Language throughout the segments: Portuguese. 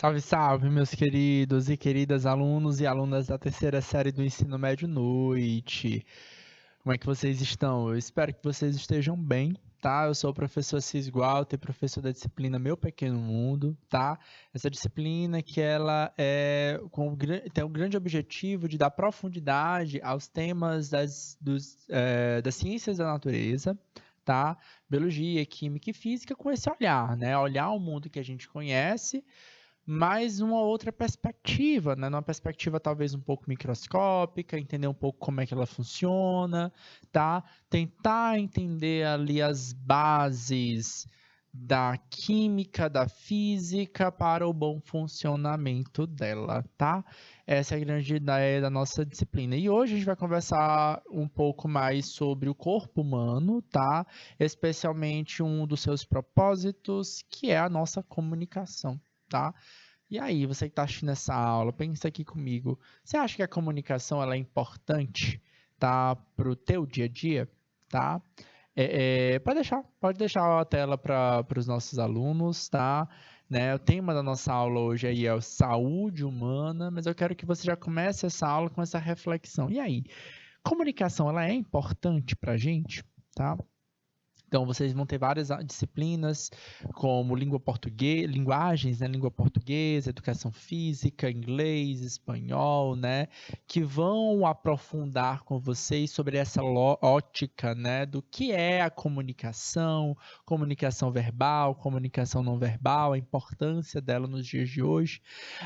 Salve, salve, meus queridos e queridas alunos e alunas da terceira série do Ensino Médio Noite. Como é que vocês estão? Eu espero que vocês estejam bem, tá? Eu sou o professor Cis Walter, professor da disciplina Meu Pequeno Mundo, tá? Essa disciplina que ela tem o grande objetivo de dar profundidade aos temas das ciências da natureza, tá? Biologia, química e física com esse olhar, né? Olhar o mundo que a gente conhece, mais uma outra perspectiva, né? Uma perspectiva talvez um pouco microscópica, entender um pouco como é que ela funciona, tá? Tentar entender ali as bases da química, da física para o bom funcionamento dela, tá? Essa é a grande ideia da nossa disciplina. E hoje a gente vai conversar um pouco mais sobre o corpo humano, tá? Especialmente um dos seus propósitos, que é a nossa comunicação, tá? E aí, você que está assistindo essa aula, pensa aqui comigo. Você acha que a comunicação ela é importante, tá, para o teu dia a dia, tá? Pode deixar a tela para os nossos alunos, tá? Né? O tema da nossa aula hoje aí é saúde humana, mas eu quero que você já comece essa aula com essa reflexão. E aí, comunicação ela é importante para a gente, tá? Então, vocês vão ter várias disciplinas, como língua portuguesa, linguagens, né? Língua portuguesa, educação física, inglês, espanhol, né? Que vão aprofundar com vocês sobre essa ótica, né? Do que é a comunicação verbal, comunicação não verbal, a importância dela nos dias de hoje.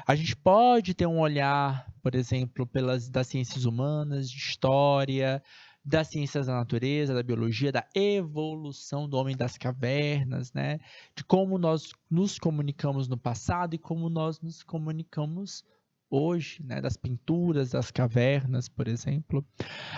A gente pode ter um olhar, por exemplo, das ciências humanas, de história, das ciências da natureza, da biologia, da evolução do homem das cavernas, né? De como nós nos comunicamos no passado e como nós nos comunicamos hoje, né? Das pinturas das cavernas, por exemplo.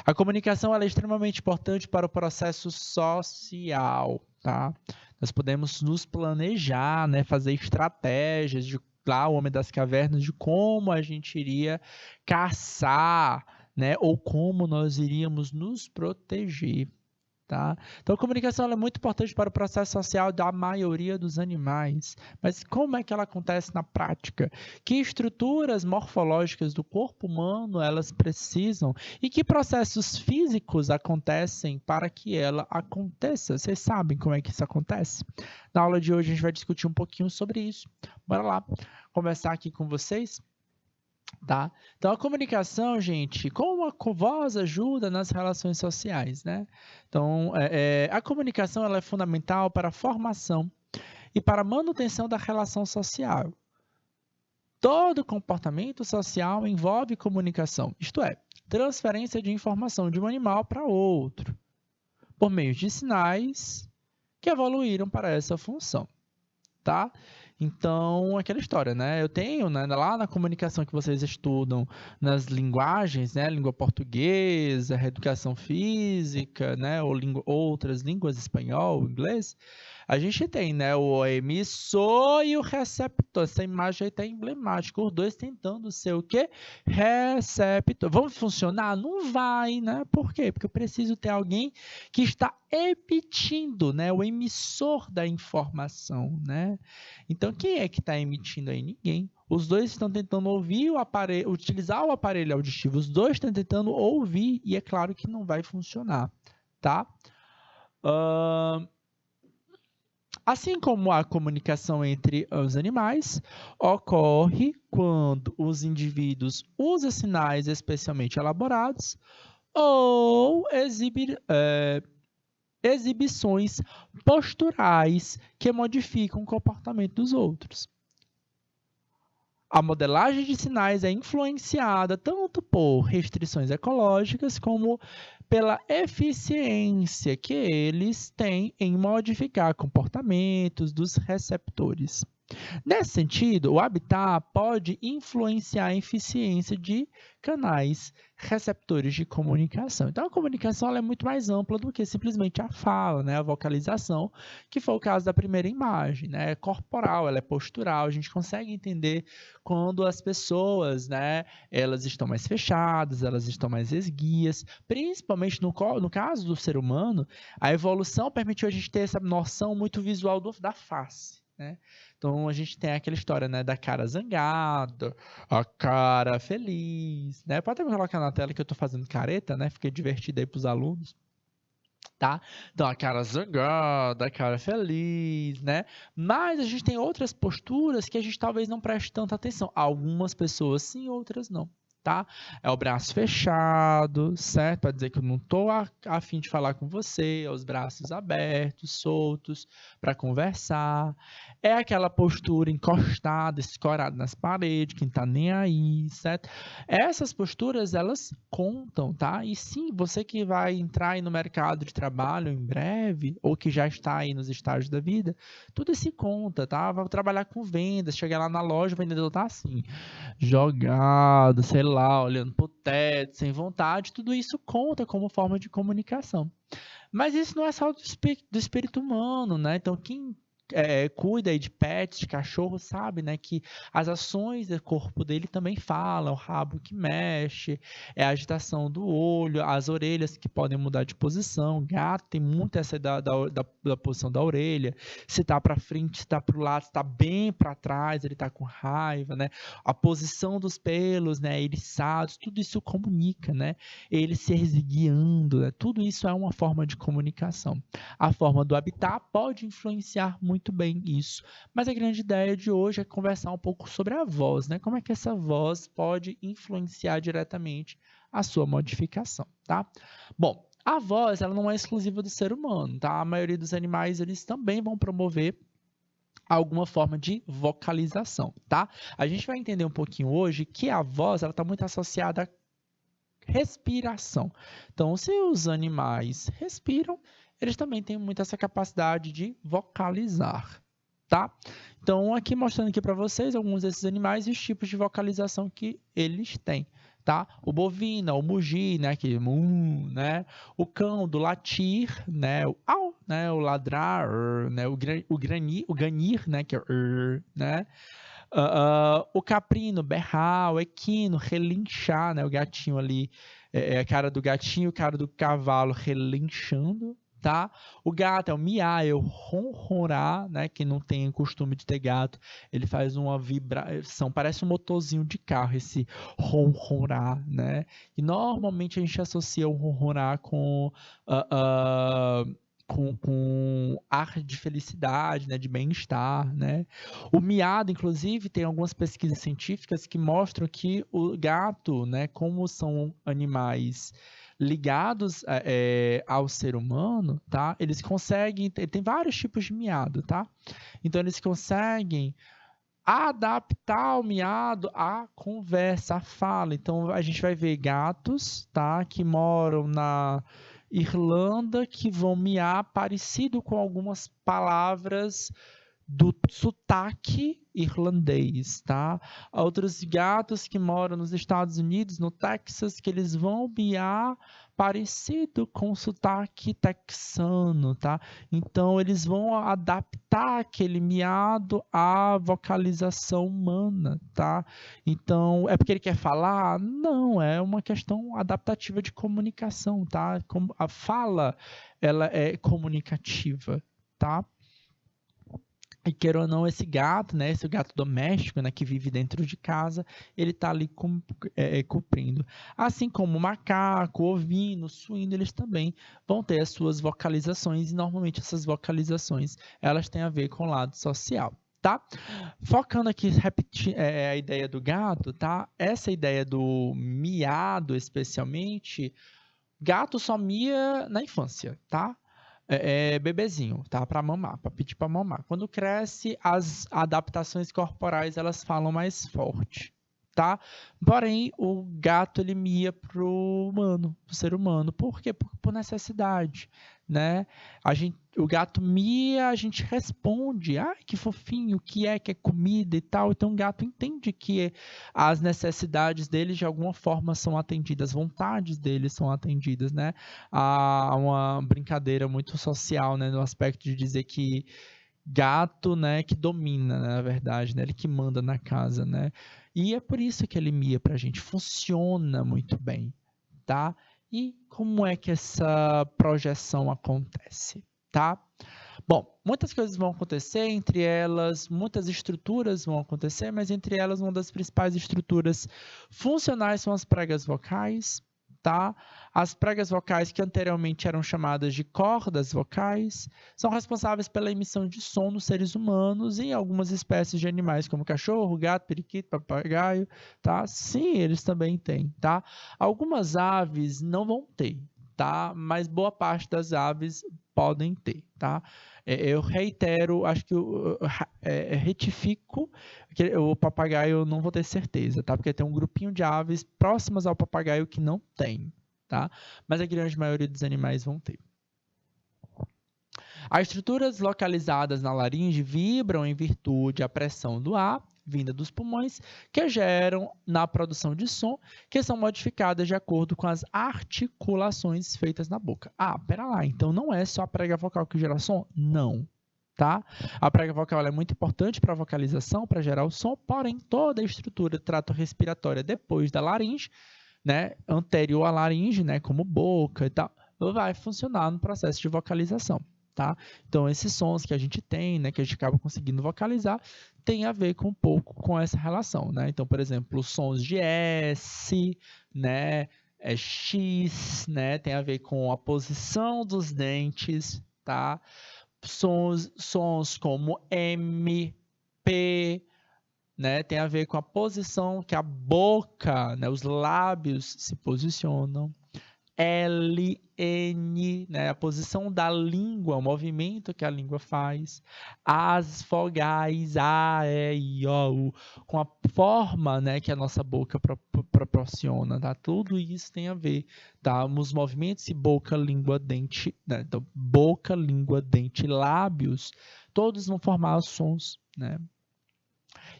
A comunicação ela é extremamente importante para o processo social, tá? Nós podemos nos planejar, né? Fazer estratégias de lá o homem das cavernas de como a gente iria caçar, né? Ou como nós iríamos nos proteger, tá? Então, a comunicação ela é muito importante para o processo social da maioria dos animais. Mas como é que ela acontece na prática? Que estruturas morfológicas do corpo humano elas precisam e que processos físicos acontecem para que ela aconteça? Vocês sabem como é que isso acontece? Na aula de hoje a gente vai discutir um pouquinho sobre isso. Bora lá conversar aqui com vocês. Tá? Então, a comunicação, gente, como a voz ajuda nas relações sociais, né? Então, a comunicação ela é fundamental para a formação e para a manutenção da relação social. Todo comportamento social envolve comunicação, isto é, transferência de informação de um animal para outro, por meio de sinais que evoluíram para essa função, tá? Então, aquela história, né? Eu tenho, né, lá na comunicação que vocês estudam, nas linguagens, né, língua portuguesa, educação física, né, ou outras línguas, espanhol, inglês, a gente tem, né, o emissor e o receptor. Essa imagem aí tá emblemática, os dois tentando ser o quê? Receptor. Vão funcionar? Não vai, né? Por quê? Porque eu preciso ter alguém que está emitindo, né, o emissor da informação, né? Então, quem é que está emitindo aí? Ninguém. Os dois estão tentando ouvir o aparelho, utilizar o aparelho auditivo. Os dois estão tentando ouvir e é claro que não vai funcionar, tá? Assim como a comunicação entre os animais, ocorre quando os indivíduos usam sinais especialmente elaborados ou exibições posturais que modificam o comportamento dos outros. A modelagem de sinais é influenciada tanto por restrições ecológicas como pela eficiência que eles têm em modificar comportamentos dos receptores. Nesse sentido, o habitat pode influenciar a eficiência de canais receptores de comunicação. Então, a comunicação ela é muito mais ampla do que simplesmente a fala, né? A vocalização, que foi o caso da primeira imagem, né? É corporal, ela é postural, a gente consegue entender quando as pessoas, né, elas estão mais fechadas, elas estão mais esguias, principalmente no caso do ser humano, a evolução permitiu a gente ter essa noção muito visual da face. né? Então a gente tem aquela história, né, da cara zangada, a cara feliz, né? Pode até colocar na tela que eu tô fazendo careta, né? Fiquei divertido aí pros alunos, tá? Então a cara zangada, a cara feliz, né? Mas a gente tem outras posturas que a gente talvez não preste tanta atenção. Algumas pessoas sim, outras não. Tá? É o braço fechado, certo? Para dizer que eu não estou a fim de falar com você, é os braços abertos, soltos, para conversar. É aquela postura encostada, escorada nas paredes, quem tá nem aí, certo? Essas posturas, elas contam, tá? E sim, você que vai entrar aí no mercado de trabalho em breve, ou que já está aí nos estágios da vida, tudo isso conta, tá? Vai trabalhar com vendas, chegar lá na loja, o vendedor tá assim, jogado, sei lá, olhando pro teto, sem vontade, tudo isso conta como forma de comunicação. Mas isso não é só do espírito humano, né? Então, quem cuida aí de pets, de cachorro, sabe, né, que as ações do corpo dele também falam, o rabo que mexe, é a agitação do olho, as orelhas que podem mudar de posição. Gato tem muito essa da posição da orelha, se tá para frente, se tá para o lado, se tá bem para trás, ele tá com raiva, né? A posição dos pelos, né, eriçados, tudo isso comunica, né? Ele se erguendo, né? Tudo isso é uma forma de comunicação. A forma do habitat pode influenciar muito bem isso, mas a grande ideia de hoje é conversar um pouco sobre a voz, né? Como é que essa voz pode influenciar diretamente a sua modificação, tá? Bom, a voz, ela não é exclusiva do ser humano, tá? A maioria dos animais, eles também vão promover alguma forma de vocalização, tá? A gente vai entender um pouquinho hoje que a voz, ela está muito associada à respiração. Então, se os animais respiram, eles também têm muito essa capacidade de vocalizar, tá? Então, aqui mostrando aqui para vocês alguns desses animais e os tipos de vocalização que eles têm, tá? O bovino, o mugir, né, que né? O cão do latir, né, o au, né, o ladrar, né, o ganir, né, que é né? O caprino, berrar, o equino, relinchar, né? O gatinho ali, a cara do gatinho, a cara do cavalo relinchando, tá? O gato é o miar, é o ronronar, né? Quem não tem costume de ter gato, ele faz uma vibração, parece um motorzinho de carro, esse ronronar, né? E normalmente a gente associa o ronronar com com ar de felicidade, né, de bem-estar, né? O miado, inclusive, tem algumas pesquisas científicas que mostram que o gato, né, como são animais ligados ao ser humano, tá? Eles conseguem, tem vários tipos de miado, tá? Então eles conseguem adaptar o miado à conversa, à fala. Então a gente vai ver gatos, tá, que moram na Irlanda que vão miar parecido com algumas palavras do sotaque irlandês, tá? Outros gatos que moram nos Estados Unidos, no Texas, que eles vão miar parecido com o sotaque texano, tá? Então eles vão adaptar aquele miado à vocalização humana, tá? Então é porque ele quer falar? Não, é uma questão adaptativa de comunicação, tá? A fala, ela é comunicativa, tá? E queira ou não, esse gato, né, esse gato doméstico, né, que vive dentro de casa, ele está ali cumprindo. Assim como o macaco, o ovino, suíno, eles também vão ter as suas vocalizações, e normalmente essas vocalizações, elas têm a ver com o lado social. Tá? Focando aqui, a ideia do gato, tá? Essa ideia do miado, especialmente, gato só mia na infância, tá? Bebezinho, tá? Para mamar, para pedir para mamar. Quando cresce, as adaptações corporais elas falam mais forte, tá? Porém, o gato ele mia pro ser humano. Por quê? Por necessidade, né? O gato mia, a gente responde, ai, que fofinho, o que é comida e tal. Então o gato entende que as necessidades dele de alguma forma são atendidas, as vontades dele são atendidas, né? Há uma brincadeira muito social, né, no aspecto de dizer que gato, né, que domina, né, na verdade, né, ele que manda na casa, né? E é por isso que ele mia pra gente, funciona muito bem, tá? E como é que essa projeção acontece, tá? Bom, muitas coisas vão acontecer, entre elas, muitas estruturas vão acontecer, mas entre elas, uma das principais estruturas funcionais são as pregas vocais, tá? As pregas vocais, que anteriormente eram chamadas de cordas vocais, são responsáveis pela emissão de som nos seres humanos e em algumas espécies de animais, como cachorro, gato, periquito, papagaio, tá? Sim, eles também têm, tá? Algumas aves não vão ter, tá? Mas boa parte das aves podem ter, tá? Eu reitero, acho que eu retifico, que o papagaio eu não vou ter certeza, tá? Porque tem um grupinho de aves próximas ao papagaio que não tem, tá? Mas a grande maioria dos animais vão ter. As estruturas localizadas na laringe vibram em virtude da pressão do ar vinda dos pulmões, que geram na produção de som, que são modificadas de acordo com as articulações feitas na boca. Ah, pera lá, então não é só a prega vocal que gera som? Não, tá? A prega vocal é muito importante para a vocalização, para gerar o som, porém toda a estrutura trato-respiratória depois da laringe, né, anterior à laringe, né, como boca e tal, vai funcionar no processo de vocalização. Tá? Então, esses sons que a gente tem, né, que a gente acaba conseguindo vocalizar, tem a ver com um pouco com essa relação. Né? Então, por exemplo, os sons de S, né, X, né, tem a ver com a posição dos dentes, tá? Sons como M, P, né, tem a ver com a posição que a boca, né, os lábios se posicionam. L, N, né, a posição da língua, o movimento que a língua faz, as vogais, A, E, I, O, U, com a forma, né, que a nossa boca proporciona, tá? Tudo isso tem a ver, tá? Os movimentos de boca, língua, dente, né? Então, boca, língua, dente, lábios, todos vão formar os sons, né?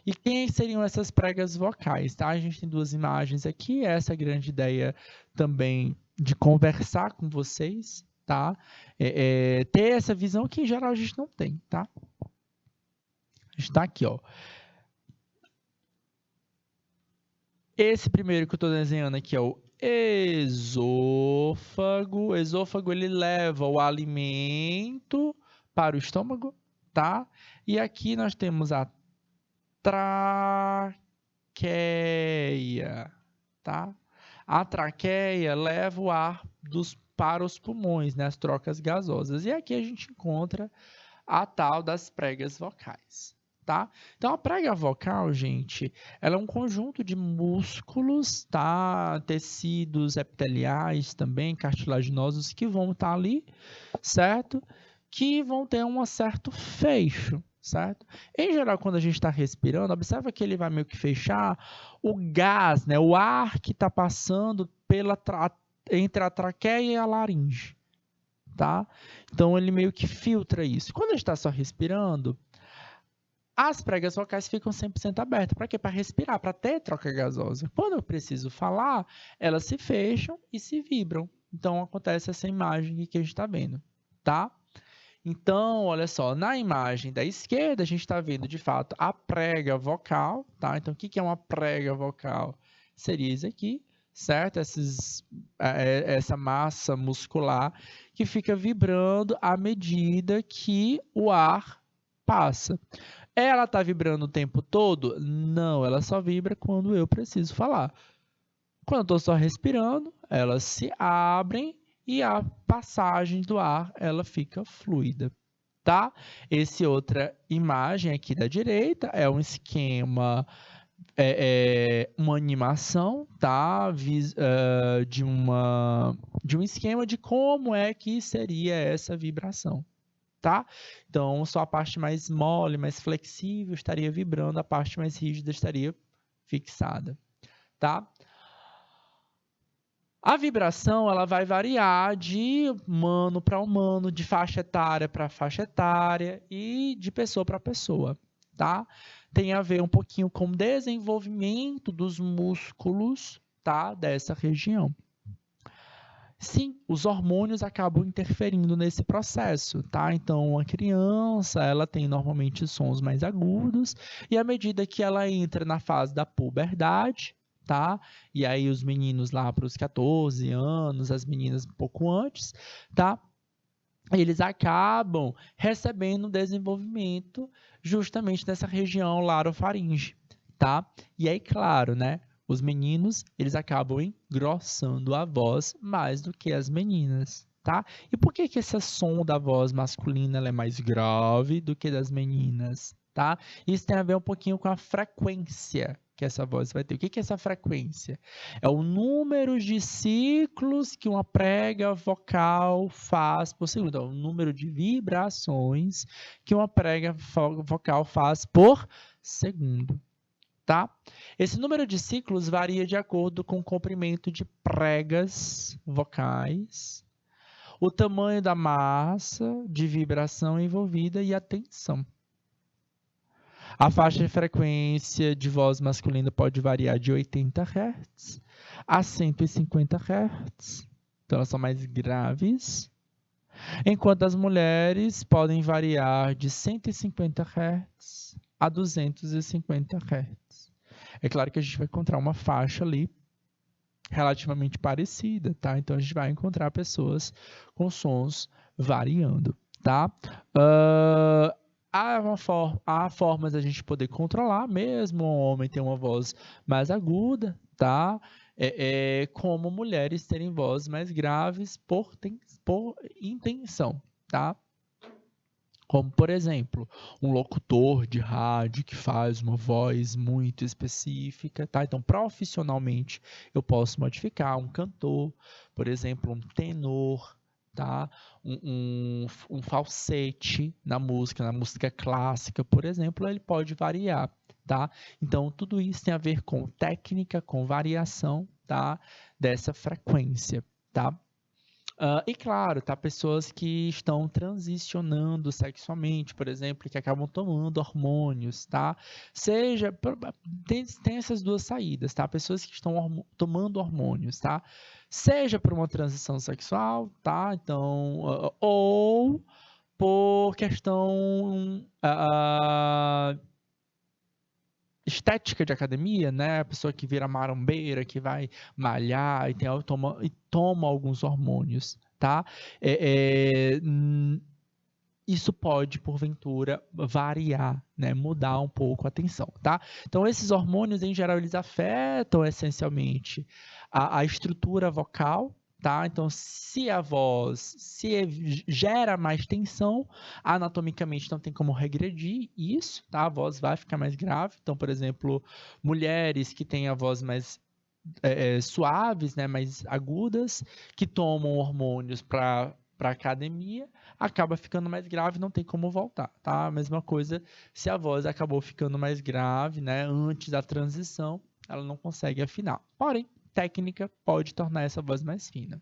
E quem seriam essas pregas vocais, tá? A gente tem duas imagens aqui, essa é a grande ideia também de conversar com vocês, tá? Ter essa visão que em geral a gente não tem, tá? A gente tá aqui, ó. Esse primeiro que eu estou desenhando aqui é o esôfago. O esôfago, ele leva o alimento para o estômago, tá? E aqui nós temos a traqueia, tá? A traqueia leva o ar para os pulmões, né? As trocas gasosas. E aqui a gente encontra a tal das pregas vocais, tá? Então, a prega vocal, gente, ela é um conjunto de músculos, tá? Tecidos epiteliais também, cartilaginosos, que vão estar ali, certo? Que vão ter um certo fecho, certo? Em geral, quando a gente está respirando, observa que ele vai meio que fechar o gás, né? O ar que está passando entre a traqueia e a laringe, tá? Então, ele meio que filtra isso. Quando a gente está só respirando, as pregas vocais ficam 100% abertas. Para quê? Para respirar, para ter troca gasosa. Quando eu preciso falar, elas se fecham e se vibram. Então, acontece essa imagem que a gente está vendo, tá? Então, olha só, na imagem da esquerda, a gente está vendo, de fato, a prega vocal, tá? Então, o que é uma prega vocal? Seria isso aqui, certo? Essa massa muscular que fica vibrando à medida que o ar passa. Ela está vibrando o tempo todo? Não, ela só vibra quando eu preciso falar. Quando eu estou só respirando, elas se abrem e a passagem do ar ela fica fluida, tá? Essa outra imagem aqui da direita é um esquema, uma animação, tá? De um esquema de como é que seria essa vibração, tá? Então, só a parte mais mole, mais flexível estaria vibrando, a parte mais rígida estaria fixada, tá? A vibração ela vai variar de humano para humano, de faixa etária para faixa etária e de pessoa para pessoa, tá? Tem a ver um pouquinho com o desenvolvimento dos músculos, tá? Dessa região. Sim, os hormônios acabam interferindo nesse processo, tá? Então, a criança, ela tem normalmente sons mais agudos e à medida que ela entra na fase da puberdade, tá? E aí os meninos lá para os 14 anos, as meninas um pouco antes, tá? eles acabam recebendo desenvolvimento justamente nessa região larofaringe, tá? E aí, claro, né? Os meninos, eles acabam engrossando a voz mais do que as meninas, tá? E por que que esse som da voz masculina ela é mais grave do que das meninas, tá? Isso tem a ver um pouquinho com a frequência que essa voz vai ter. O que que é essa frequência? É o número de ciclos que uma prega vocal faz por segundo. É o número de vibrações que uma prega vocal faz por segundo, tá? Esse número de ciclos varia de acordo com o comprimento de pregas vocais, o tamanho da massa de vibração envolvida e a tensão. A faixa de frequência de voz masculina pode variar de 80 Hz a 150 Hz. Então, elas são mais graves. Enquanto as mulheres podem variar de 150 Hz a 250 Hz. É claro que a gente vai encontrar uma faixa ali relativamente parecida, tá? Então, a gente vai encontrar pessoas com sons variando, tá? Há formas da gente poder controlar, mesmo o homem ter uma voz mais aguda, tá? Como mulheres terem vozes mais graves por intenção, tá? Como, por exemplo, um locutor de rádio que faz uma voz muito específica, tá? Então, profissionalmente, eu posso modificar um cantor, por exemplo, um tenor, tá? Um falsete na música clássica, por exemplo, ele pode variar, tá? Então, tudo isso tem a ver com técnica, com variação, tá? Dessa frequência, tá? E claro, tá? Pessoas que estão transicionando sexualmente, por exemplo, que acabam tomando hormônios, tá? Tem essas duas saídas, tá? Pessoas que estão tomando hormônios, tá? Seja por uma transição sexual, tá? Então, ou por questão estética de academia, né? A pessoa que vira marombeira, que vai malhar e toma alguns hormônios, tá? Isso pode, porventura, variar, né? Mudar um pouco a tensão, tá? Então, esses hormônios, em geral, eles afetam essencialmente a estrutura vocal, tá? Então, se a voz gera mais tensão, anatomicamente não tem como regredir isso, tá? A voz vai ficar mais grave. Então, por exemplo, mulheres que têm a voz mais suaves, né, mais agudas, que tomam hormônios para academia, acaba ficando mais grave, não tem como voltar, tá? A mesma coisa se a voz acabou ficando mais grave, né, antes da transição, ela não consegue afinar. Porém, técnica pode tornar essa voz mais fina.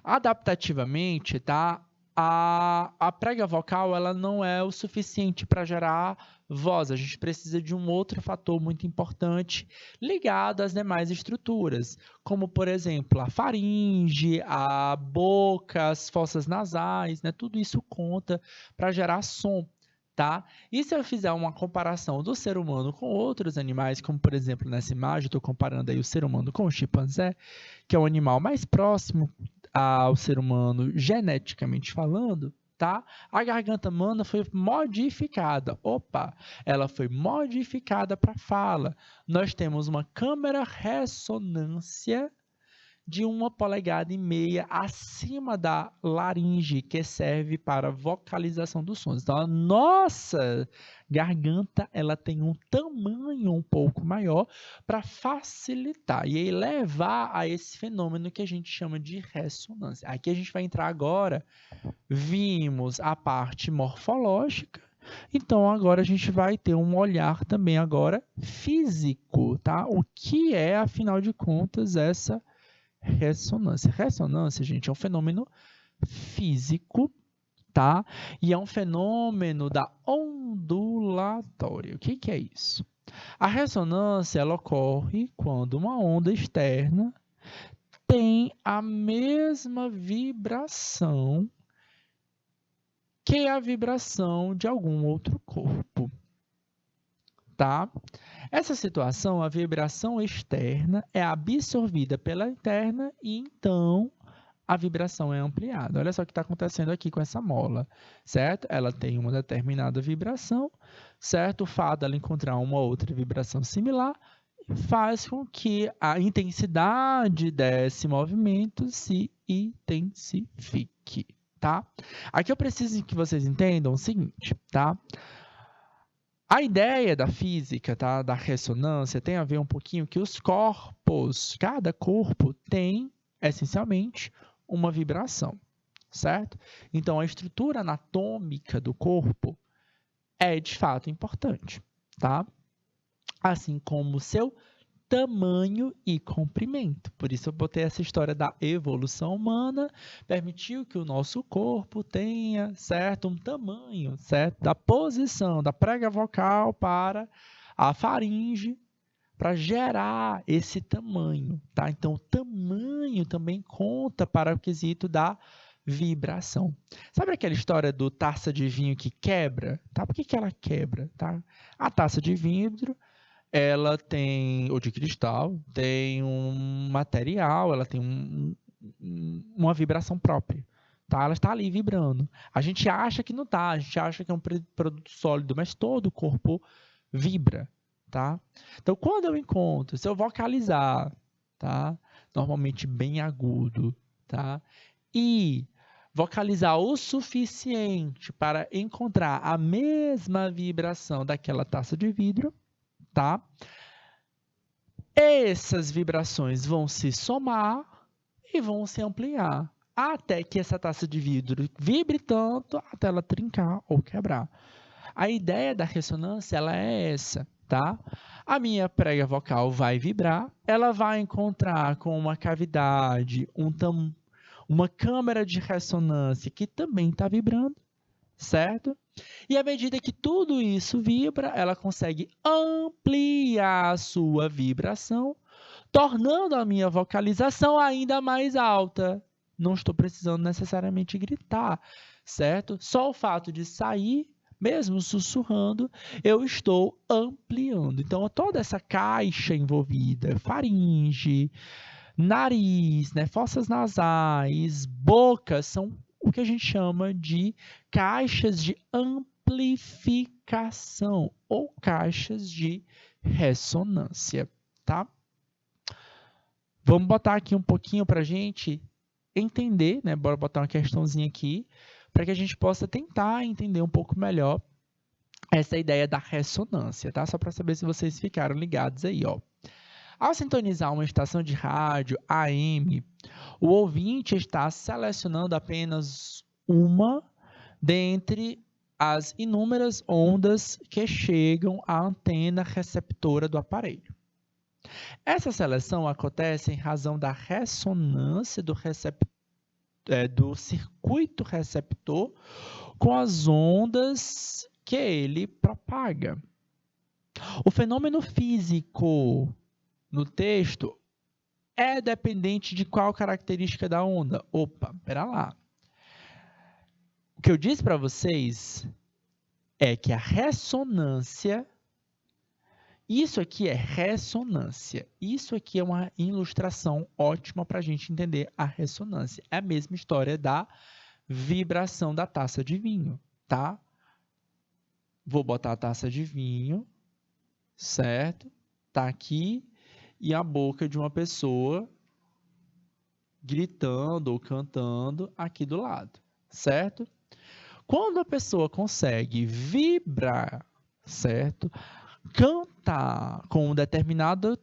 Adaptativamente, tá? A prega vocal ela não é o suficiente para gerar voz. A gente precisa de um outro fator muito importante ligado às demais estruturas, como, por exemplo, a faringe, a boca, as fossas nasais, né? Tudo isso conta para gerar som. Tá? E se eu fizer uma comparação do ser humano com outros animais, como por exemplo nessa imagem, estou comparando aí o ser humano com o chimpanzé, que é o animal mais próximo ao ser humano geneticamente falando, tá? A garganta humana foi modificada. Opa, ela foi modificada para fala. Nós temos uma câmara ressonância de 1,5 polegadas acima da laringe, que serve para vocalização dos sons. Então, a nossa garganta ela tem um tamanho um pouco maior para facilitar e aí levar a esse fenômeno que a gente chama de ressonância. Aqui a gente vai entrar agora, vimos a parte morfológica, então agora a gente vai ter um olhar também agora físico, tá? O que é, afinal de contas, essa ressonância? Ressonância, gente, é um fenômeno físico, tá? E é um fenômeno da ondulatória. O que é isso? A ressonância ela ocorre quando uma onda externa tem a mesma vibração que a vibração de algum outro corpo, tá? Essa situação, a vibração externa é absorvida pela interna e então a vibração é ampliada. Olha só o que está acontecendo aqui com essa mola, certo? Ela tem uma determinada vibração, certo? O fato dela encontrar uma outra vibração similar faz com que a intensidade desse movimento se intensifique, tá? Aqui eu preciso que vocês entendam o seguinte, tá? A ideia da física, tá? Da ressonância, tem a ver um pouquinho que os corpos, cada corpo tem, essencialmente, uma vibração, certo? Então, a estrutura anatômica do corpo é, de fato, importante, tá? Assim como o seu tamanho e comprimento. Por isso eu botei essa história da evolução humana, permitiu que o nosso corpo tenha, certo, um tamanho, certo, da posição da prega vocal para a faringe, para gerar esse tamanho, tá? Então, o tamanho também conta para o quesito da vibração. Sabe aquela história do taça de vinho que quebra? Tá? Por que ela quebra? Tá? A taça de vidro, ela tem, ou de cristal, tem um material, ela tem uma vibração própria. Tá? Ela está ali vibrando. A gente acha que não está, a gente acha que é um produto sólido, mas todo o corpo vibra. Tá? Então, quando eu encontro, se eu vocalizar, tá? Normalmente bem agudo, tá? E vocalizar o suficiente para encontrar a mesma vibração daquela taça de vidro, tá? Essas vibrações vão se somar e vão se ampliar, até que essa taça de vidro vibre tanto até ela trincar ou quebrar. A ideia da ressonância, ela é essa, tá? A minha prega vocal vai vibrar, ela vai encontrar com uma cavidade, uma câmara de ressonância que também está vibrando, certo? E à medida que tudo isso vibra, ela consegue ampliar a sua vibração, tornando a minha vocalização ainda mais alta. Não estou precisando necessariamente gritar, certo? Só o fato de sair, mesmo sussurrando, eu estou ampliando. Então, toda essa caixa envolvida, faringe, nariz, né, fossas nasais, boca, são o que a gente chama de caixas de amplificação ou caixas de ressonância, tá? Vamos botar aqui um pouquinho para a gente entender, né? Bora botar uma questãozinha aqui, para que a gente possa tentar entender um pouco melhor essa ideia da ressonância, tá? Só para saber se vocês ficaram ligados aí, ó. Ao sintonizar uma estação de rádio AM, o ouvinte está selecionando apenas uma dentre as inúmeras ondas que chegam à antena receptora do aparelho. Essa seleção acontece em razão da ressonância do circuito receptor com as ondas que ele propaga. O fenômeno físico no texto é dependente de qual característica da onda? Opa, pera lá. O que eu disse para vocês é que a ressonância, isso aqui é ressonância. Isso aqui é uma ilustração ótima para a gente entender a ressonância. É a mesma história da vibração da taça de vinho, tá? Vou botar a taça de vinho, certo? Tá aqui. E a boca de uma pessoa gritando ou cantando aqui do lado, certo? Quando a pessoa consegue vibrar, certo? Cantar com um determinado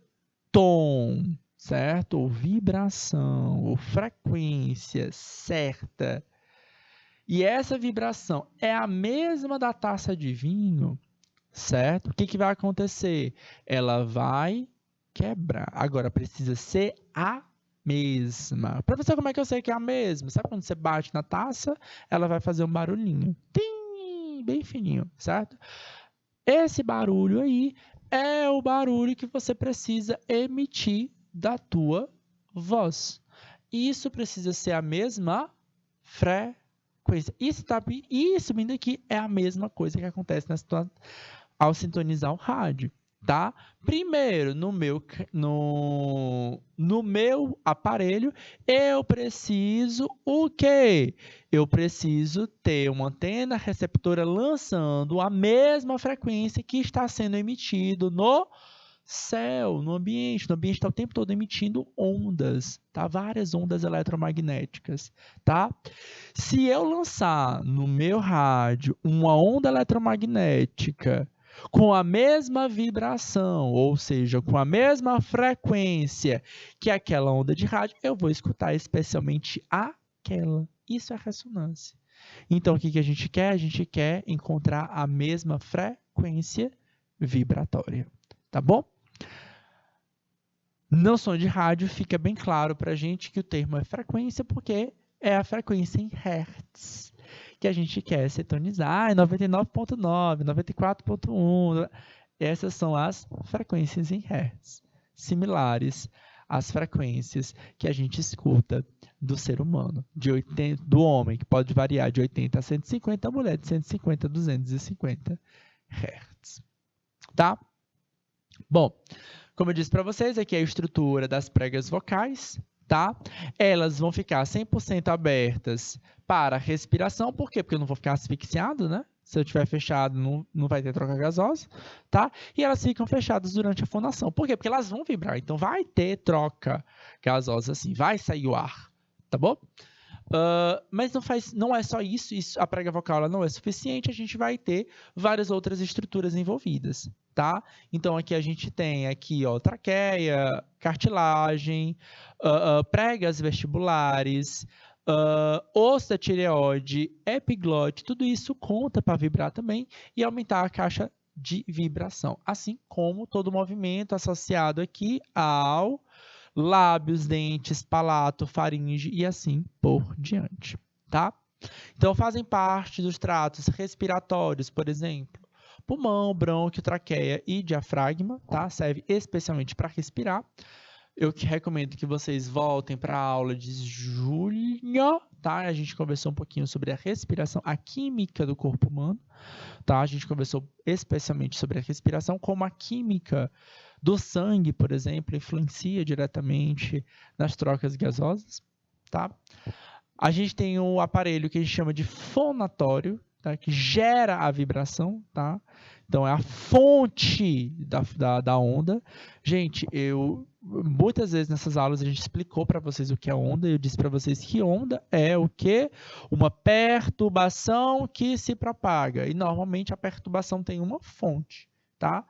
tom, certo? Ou vibração, ou frequência certa, e essa vibração é a mesma da taça de vinho, certo? O que vai acontecer? Ela vai quebrar. Agora, precisa ser a mesma. Professor, como é que eu sei que é a mesma? Sabe quando você bate na taça, ela vai fazer um barulhinho. Tim, bem fininho, certo? Esse barulho aí é o barulho que você precisa emitir da tua voz. Isso precisa ser a mesma frequência. Isso vindo aqui é a mesma coisa que acontece ao sintonizar o rádio. tá? Primeiro, no meu aparelho, eu preciso o quê? Eu preciso ter uma antena receptora lançando a mesma frequência que está sendo emitido no céu, no ambiente. No ambiente está o tempo todo emitindo ondas, tá? Várias ondas eletromagnéticas, tá? Se eu lançar no meu rádio uma onda eletromagnética com a mesma vibração, ou seja, com a mesma frequência que aquela onda de rádio, eu vou escutar especialmente aquela. Isso é ressonância. Então, o que a gente quer? A gente quer encontrar a mesma frequência vibratória, tá bom? No som de rádio fica bem claro para a gente que o termo é frequência, porque é a frequência em hertz que a gente quer sintonizar, 99.9, 94.1, essas são as frequências em hertz, similares às frequências que a gente escuta do ser humano, do homem, que pode variar de 80 a 150, a mulher de 150 a 250 hertz. Tá? Bom, como eu disse para vocês, aqui é a estrutura das pregas vocais, tá? Elas vão ficar 100% abertas para respiração. Por quê? Porque eu não vou ficar asfixiado, né? Se eu estiver fechado, não vai ter troca gasosa, tá? E elas ficam fechadas durante a fonação. Por quê? Porque elas vão vibrar. Então, vai ter troca gasosa, assim. Vai sair o ar, tá bom? Mas não é só isso, a prega vocal ela não é suficiente, a gente vai ter várias outras estruturas envolvidas, tá? Então aqui a gente tem aqui, ó, traqueia, cartilagem, pregas vestibulares, osso da tireoide, epiglote, tudo isso conta para vibrar também e aumentar a caixa de vibração, assim como todo movimento associado aqui ao lábios, dentes, palato, faringe e assim por diante, tá? Então, fazem parte dos tratos respiratórios, por exemplo, pulmão, brônquio, traqueia e diafragma, tá? Serve especialmente para respirar. Eu recomendo que vocês voltem para a aula de julho, tá? A gente conversou um pouquinho sobre a respiração, a química do corpo humano, tá? A gente conversou especialmente sobre a respiração, como a química do sangue, por exemplo, influencia diretamente nas trocas gasosas, tá? A gente tem um aparelho que a gente chama de fonatório, tá? Que gera a vibração, tá? Então, é a fonte da onda. Gente, muitas vezes nessas aulas a gente explicou para vocês o que é onda, e eu disse para vocês que onda é o quê? Uma perturbação que se propaga. E normalmente a perturbação tem uma fonte, tá?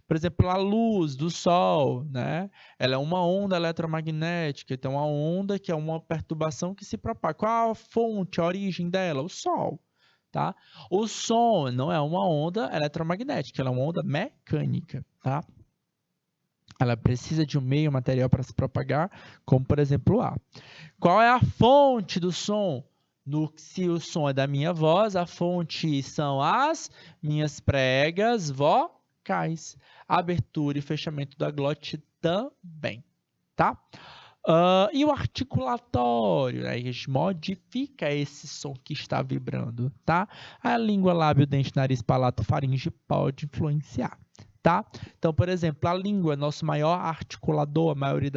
Por exemplo, a luz do Sol, né? Ela é uma onda eletromagnética, então uma onda que é uma perturbação que se propaga. Qual a fonte, a origem dela? O Sol, tá? O som não é uma onda eletromagnética, ela é uma onda mecânica, tá? Ela precisa de um meio material para se propagar, como por exemplo o ar. Qual é a fonte do som? Se o som é da minha voz, a fonte são as minhas pregas vocais. Abertura e fechamento da glote também, tá? E o articulatório, né? A gente modifica esse som que está vibrando, tá? A língua, lábio, dente, nariz, palato, faringe pode influenciar, tá? Então, por exemplo, a língua é nosso maior articulador, a maioria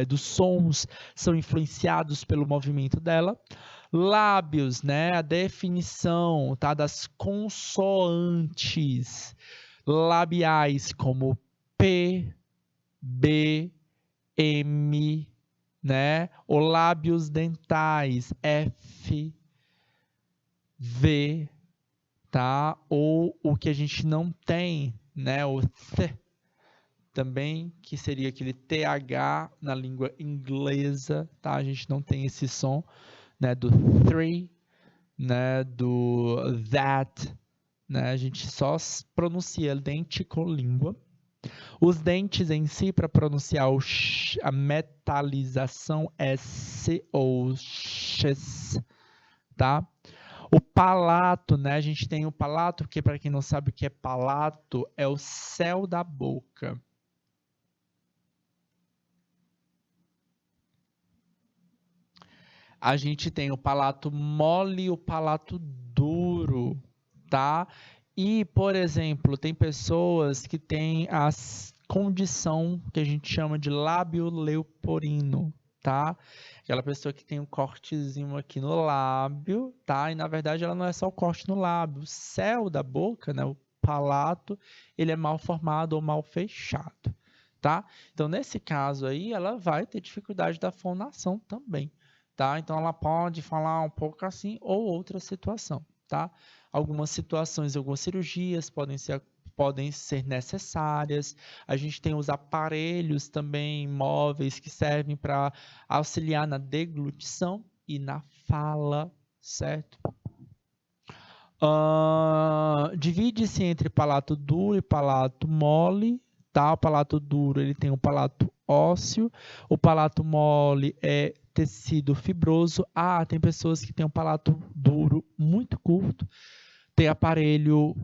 dos sons são influenciados pelo movimento dela. Lábios, né? A definição, tá? Das consoantes labiais como P, B, M, né? Ou lábios dentais F, V, tá? Ou o que a gente não tem, né? O Th também, que seria aquele TH na língua inglesa, tá? A gente não tem esse som, né? Do three, né? Do that, né? A gente só pronuncia dente com língua. Os dentes em si, para pronunciar a metalização é C ou X, tá? O palato, né? A gente tem o palato, que para quem não sabe o que é palato, é o céu da boca. A gente tem o palato mole e o palato duro, tá? E, por exemplo, tem pessoas que têm a condição que a gente chama de lábio leporino, tá? Aquela pessoa que tem um cortezinho aqui no lábio, tá? E na verdade ela não é só o corte no lábio, o céu da boca, né? O palato, ele é mal formado ou mal fechado, tá? Então nesse caso aí, ela vai ter dificuldade da fonação também, tá? Então ela pode falar um pouco assim ou outra situação, tá? Algumas situações, algumas cirurgias podem ser necessárias. A gente tem os aparelhos também móveis que servem para auxiliar na deglutição e na fala, certo? Divide-se entre palato duro e palato mole, tá? O palato duro, ele tem o palato ósseo, o palato mole é tecido fibroso. Tem pessoas que têm um palato duro muito curto, tem aparelho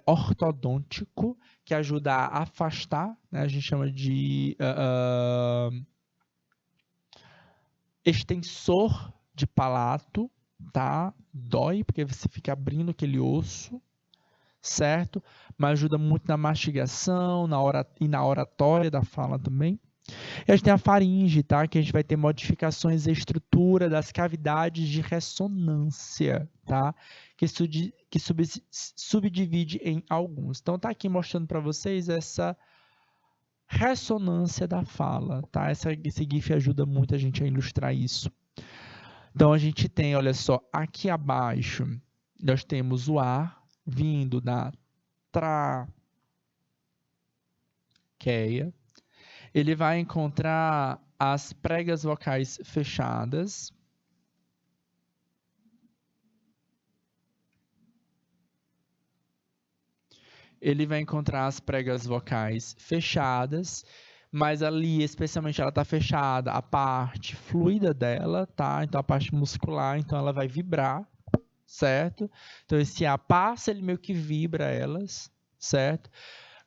ortodôntico que ajuda a afastar, né? A gente chama de extensor de palato, tá? Dói porque você fica abrindo aquele osso, certo? Mas ajuda muito na mastigação, e na oratória da fala também. E a gente tem a faringe, tá? Que a gente vai ter modificações da estrutura das cavidades de ressonância, tá? Que subdivide em alguns. Então tá aqui mostrando para vocês essa ressonância da fala, tá? Esse GIF ajuda muito a gente a ilustrar isso. Então a gente tem, olha só, aqui abaixo nós temos o ar vindo da traqueia. Ele vai encontrar as pregas vocais fechadas. Ele vai encontrar as pregas vocais fechadas, mas ali, especialmente, ela está fechada a parte fluida dela, tá? Então, a parte muscular, então ela vai vibrar, certo? Então, esse ar passa, ele meio que vibra elas, certo?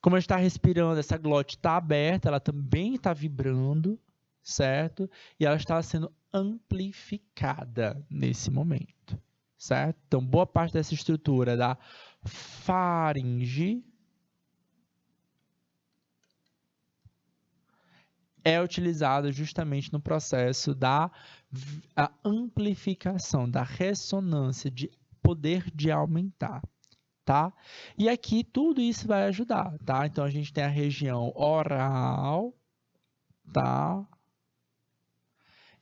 Como a gente está respirando, essa glote está aberta, ela também está vibrando, certo? E ela está sendo amplificada nesse momento, certo? Então, boa parte dessa estrutura da faringe é utilizada justamente no processo da amplificação, da ressonância, de poder de aumentar. Tá? E aqui tudo isso vai ajudar, tá? Então a gente tem a região oral, tá?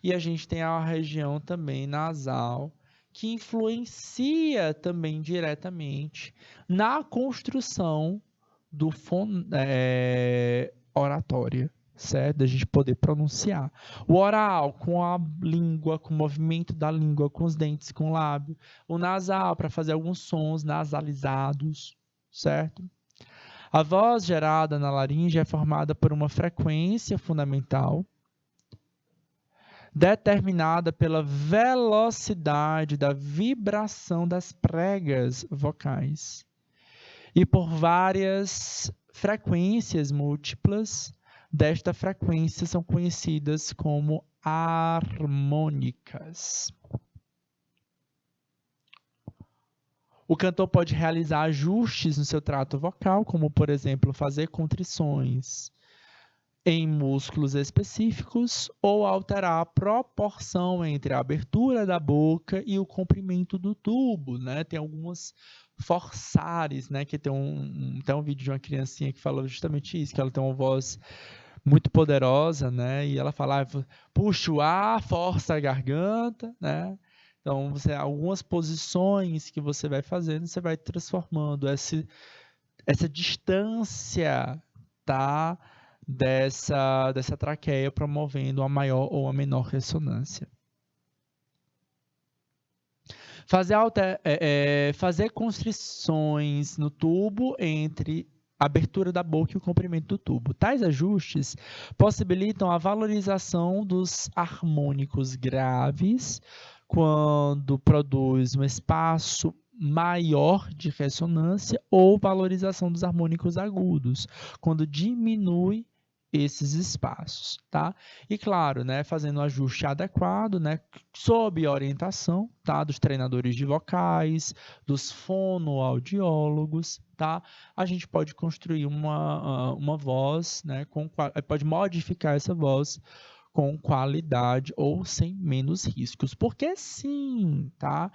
E a gente tem a região também nasal, que influencia também diretamente na construção do oratória, certo? Da gente poder pronunciar. O oral, com a língua, com o movimento da língua, com os dentes, com o lábio. O nasal, para fazer alguns sons nasalizados, certo? A voz gerada na laringe é formada por uma frequência fundamental, determinada pela velocidade da vibração das pregas vocais e por várias frequências múltiplas desta frequência são conhecidas como harmônicas. O cantor pode realizar ajustes no seu trato vocal, como, por exemplo, fazer contrições em músculos específicos ou alterar a proporção entre a abertura da boca e o comprimento do tubo, né? Tem algumas forçares, né? Que tem um vídeo de uma criancinha que falou justamente isso, que ela tem uma voz muito poderosa, né? E ela fala, puxa o ar, força a garganta, né? Então, algumas posições que você vai fazendo, você vai transformando essa distância, tá? Dessa traqueia, promovendo a maior ou a menor ressonância. Fazer constrições no tubo entre a abertura da boca e o comprimento do tubo. Tais ajustes possibilitam a valorização dos harmônicos graves quando produz um espaço maior de ressonância ou valorização dos harmônicos agudos, quando diminui esses espaços, tá? E claro, né, fazendo o ajuste adequado, né, sob orientação, tá, dos treinadores de vocais, dos fonoaudiólogos, tá? A gente pode construir uma voz, né, pode modificar essa voz com qualidade ou sem menos riscos. Porque sim, tá?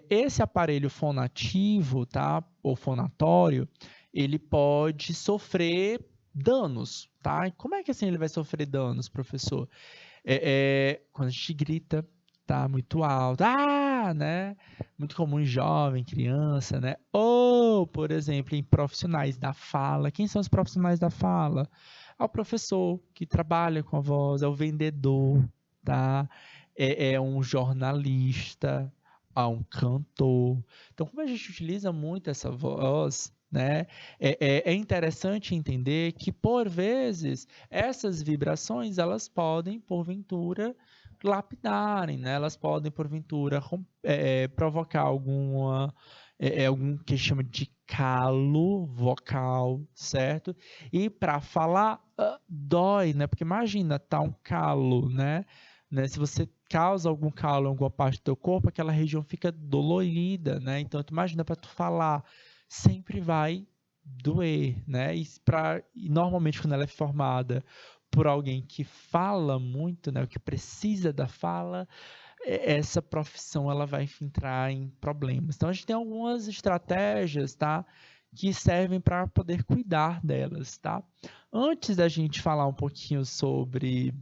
Esse aparelho fonativo, tá, ou fonatório, ele pode sofrer danos, tá? E como é que assim ele vai sofrer danos, professor? Quando a gente grita, tá muito alto, né? Muito comum em jovem, criança, né? Ou, por exemplo, em profissionais da fala. Quem são os profissionais da fala? É o professor que trabalha com a voz, é o vendedor, tá? É um jornalista, é um cantor. Então, como a gente utiliza muito essa voz, né? É interessante entender que, por vezes, essas vibrações, elas podem, porventura, lapidarem, né? Elas podem, porventura, provocar algum que chama de calo vocal, certo? E para falar, dói, né? Porque imagina, tá um calo, né? Se você causa algum calo em alguma parte do teu corpo, aquela região fica dolorida, né? Então, tu imagina para tu falar, sempre vai doer, né? E normalmente quando ela é formada por alguém que fala muito, né, o que precisa da fala, essa profissão ela vai entrar em problemas. Então a gente tem algumas estratégias, tá, que servem para poder cuidar delas, tá? Antes da gente falar um pouquinho sobre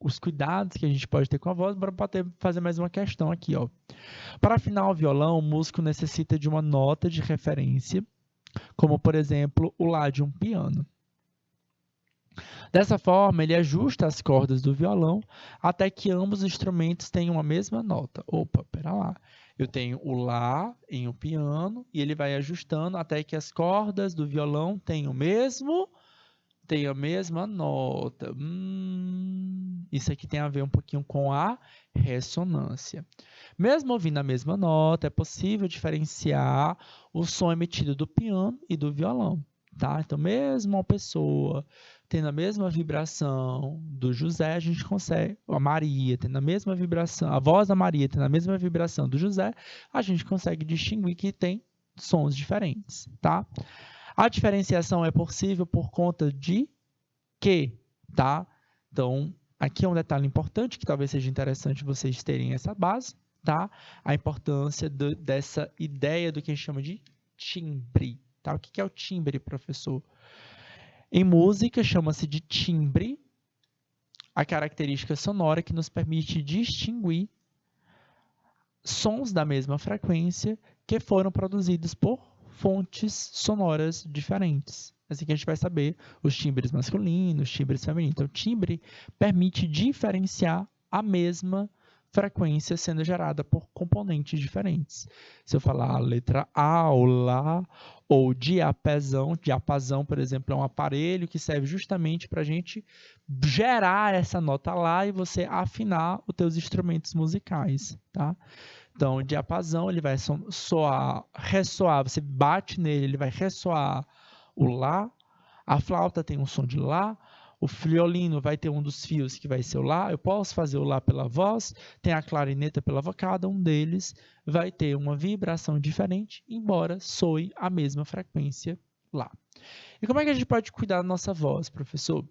os cuidados que a gente pode ter com a voz, bora fazer mais uma questão aqui, ó. Para afinar o violão, o músico necessita de uma nota de referência, como por exemplo o lá de um piano. Dessa forma, ele ajusta as cordas do violão até que ambos os instrumentos tenham a mesma nota. Opa, pera lá. Eu tenho o lá em um piano e ele vai ajustando até que as cordas do violão tenham a mesma nota. Isso aqui tem a ver um pouquinho com a ressonância. Mesmo ouvindo a mesma nota, é possível diferenciar o som emitido do piano e do violão. Tá? Então, mesmo uma pessoa tendo a mesma vibração do José, a gente consegue, a Maria tendo a mesma vibração, a voz da Maria tendo a mesma vibração do José, a gente consegue distinguir que tem sons diferentes, tá? A diferenciação é possível por conta de quê, tá? Então, aqui é um detalhe importante que talvez seja interessante vocês terem essa base, tá? A importância dessa ideia do que a gente chama de timbre, tá? O que é o timbre, professor? Em música, chama-se de timbre a característica sonora que nos permite distinguir sons da mesma frequência que foram produzidos por fontes sonoras diferentes. Assim que a gente vai saber os timbres masculinos, os timbres femininos. Então, o timbre permite diferenciar a mesma frequência sendo gerada por componentes diferentes. Se eu falar a letra A ou Lá, ou diapasão, por exemplo, é um aparelho que serve justamente para a gente gerar essa nota Lá e você afinar os teus instrumentos musicais, tá? Então, o diapasão, ele vai ressoar, você bate nele, ele vai ressoar o Lá. A flauta tem um som de Lá. O violino vai ter um dos fios que vai ser o Lá. Eu posso fazer o Lá pela voz, tem a clarineta pela voz. Cada um deles vai ter uma vibração diferente, embora soe a mesma frequência Lá. E como é que a gente pode cuidar da nossa voz, professor?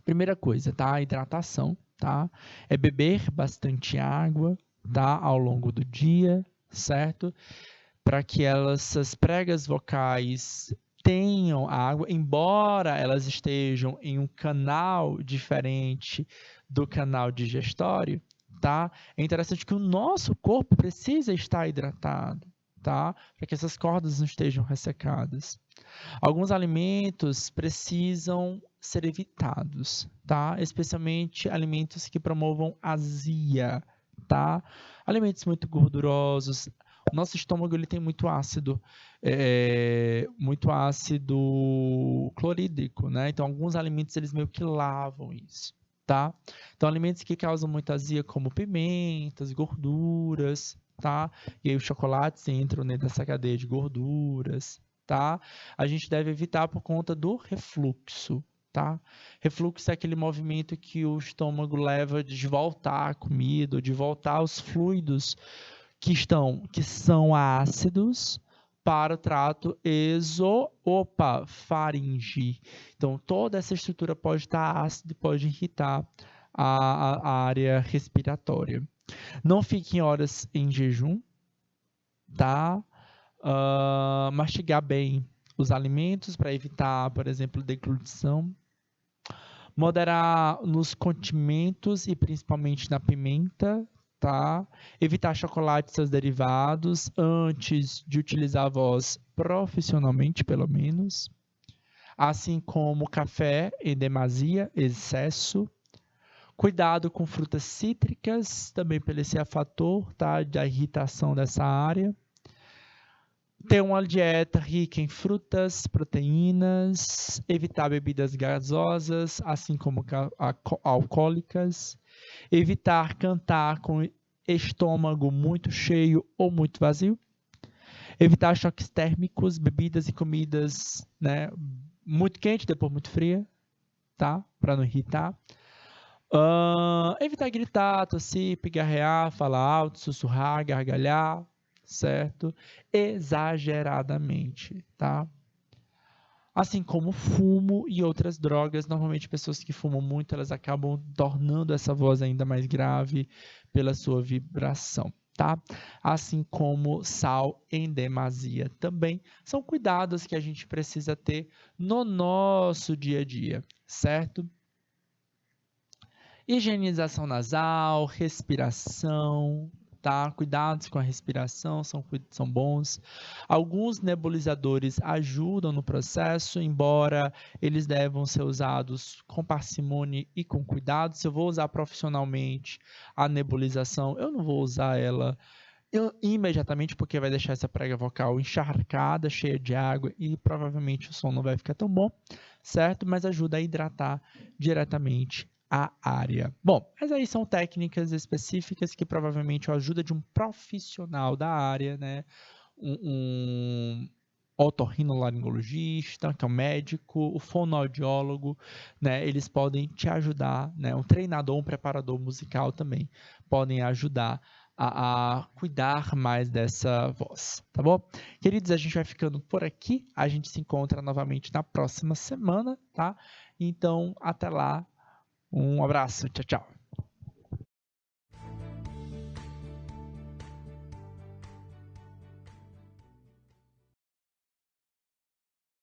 Primeira coisa, tá? A hidratação, tá? É beber bastante água, tá? Ao longo do dia, certo? Para que essas pregas vocais tenham água, embora elas estejam em um canal diferente do canal digestório, tá? É interessante que o nosso corpo precisa estar hidratado, tá? Para que essas cordas não estejam ressecadas. Alguns alimentos precisam ser evitados, tá? Especialmente alimentos que promovam azia, tá? Alimentos muito gordurosos. O nosso estômago ele tem muito ácido clorídrico, né? Então, alguns alimentos eles meio que lavam isso, tá? Então, alimentos que causam muita azia, como pimentas, gorduras, tá? E aí os chocolates entram dentro dessa cadeia de gorduras, tá? A gente deve evitar por conta do refluxo, tá? Refluxo é aquele movimento que o estômago leva de voltar a comida, de voltar os fluidos que são ácidos para o trato faringe. Então, toda essa estrutura pode estar ácida e pode irritar a área respiratória. Não fique em horas em jejum, tá? Mastigar bem os alimentos para evitar, por exemplo, deglutição. Moderar nos condimentos e principalmente na pimenta, tá? Evitar chocolate e seus derivados antes de utilizar a voz profissionalmente, pelo menos. Assim como café em demasia, excesso. Cuidado com frutas cítricas, também pelo esse fator, tá? Da irritação dessa área. Ter uma dieta rica em frutas, proteínas, evitar bebidas gasosas, assim como alcoólicas, evitar cantar com estômago muito cheio ou muito vazio, evitar choques térmicos, bebidas e comidas, né, muito quente, depois muito fria, tá? Para não irritar. Evitar gritar, tossir, pigarrear, falar alto, sussurrar, gargalhar, certo? Exageradamente, tá? Assim como fumo e outras drogas, normalmente pessoas que fumam muito, elas acabam tornando essa voz ainda mais grave pela sua vibração, tá? Assim como sal em demasia também, são cuidados que a gente precisa ter no nosso dia a dia, certo? Higienização nasal, respiração, tá? Cuidados com a respiração são bons. Alguns nebulizadores ajudam no processo, embora eles devam ser usados com parcimônia e com cuidado. Se eu vou usar profissionalmente a nebulização, eu não vou usar ela imediatamente, porque vai deixar essa prega vocal encharcada, cheia de água e provavelmente o som não vai ficar tão bom, certo? Mas ajuda a hidratar diretamente a área. Bom, mas aí são técnicas específicas que provavelmente a ajuda de um profissional da área, né? Um otorrinolaringologista, que é um médico, o fonoaudiólogo, né? Eles podem te ajudar, né? Um treinador, um preparador musical também podem ajudar a cuidar mais dessa voz, tá bom? Queridos, a gente vai ficando por aqui, a gente se encontra novamente na próxima semana, tá? Então, até lá, um abraço, tchau, tchau.